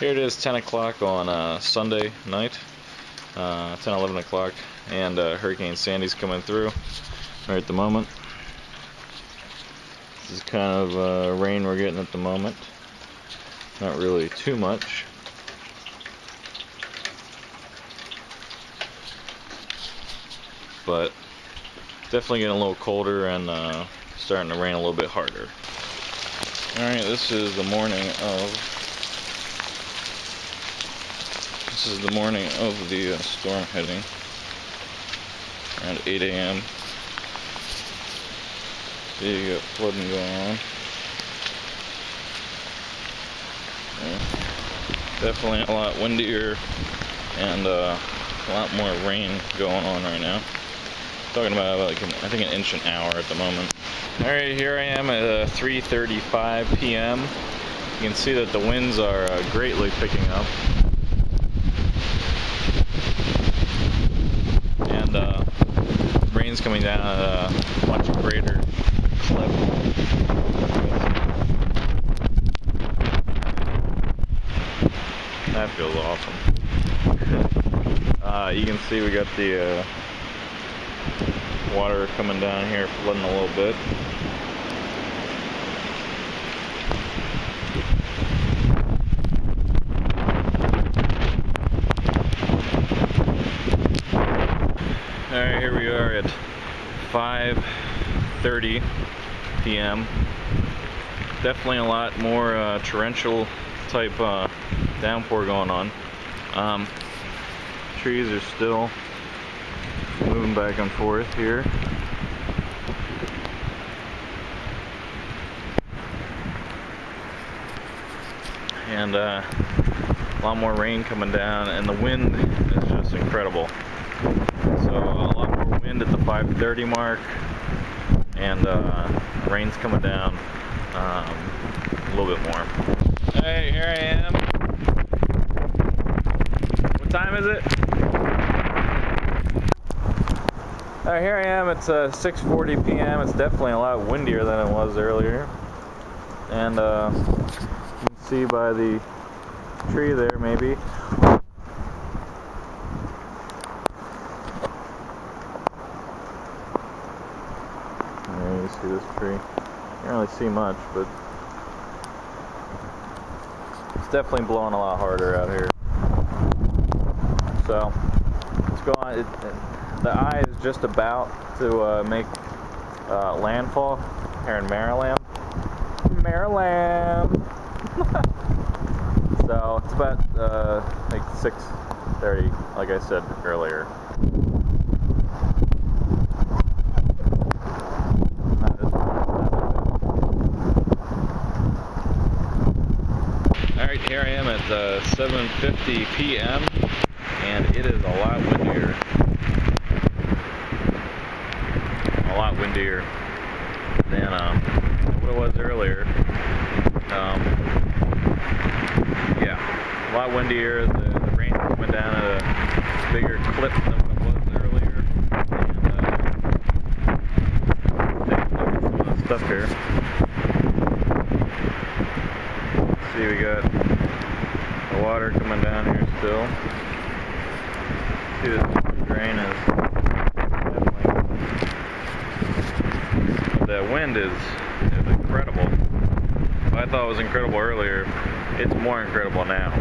Here it is, 10 o'clock on Sunday night, 10, 11 o'clock, and Hurricane Sandy's coming through right at the moment. This is kind of rain we're getting at the moment. Not really too much. But definitely getting a little colder and starting to rain a little bit harder. Alright, this is the morning of the storm hitting around 8 a.m. See, you got flooding going on. Yeah. Definitely a lot windier and a lot more rain going on right now. Talking about like I think an inch an hour at the moment. Alright, here I am at 3:35 p.m. You can see that the winds are greatly picking up. And rain's coming down at a much greater clip. That feels awesome. You can see we got the water coming down here, flooding a little bit. Alright, here we are at 5:30 p.m. Definitely a lot more torrential type downpour going on. Trees are still moving back and forth here. And a lot more rain coming down, and the wind is just incredible. So a lot more wind at the 5:30 mark, and rain's coming down a little bit more. Hey, here I am. What time is it? Here I am, it's 6:40 p.m. It's definitely a lot windier than it was earlier. And you can see by the tree there, maybe. There you see this tree. Can't really see much, but it's definitely blowing a lot harder out here. So, let's go on. The eye is just about to make landfall here in Maryland. So it's about like 6:30, like I said earlier. Alright, here I am at 7:50 p.m. and it is a lot windier. A lot windier than what it was earlier. Yeah, a lot windier. The rain coming down at a bigger clip than what it was earlier. And take a look at some of the stuff here. See, we got the water coming down here still. See, this drain is definitely. The wind is incredible. If I thought it was incredible earlier, it's more incredible now.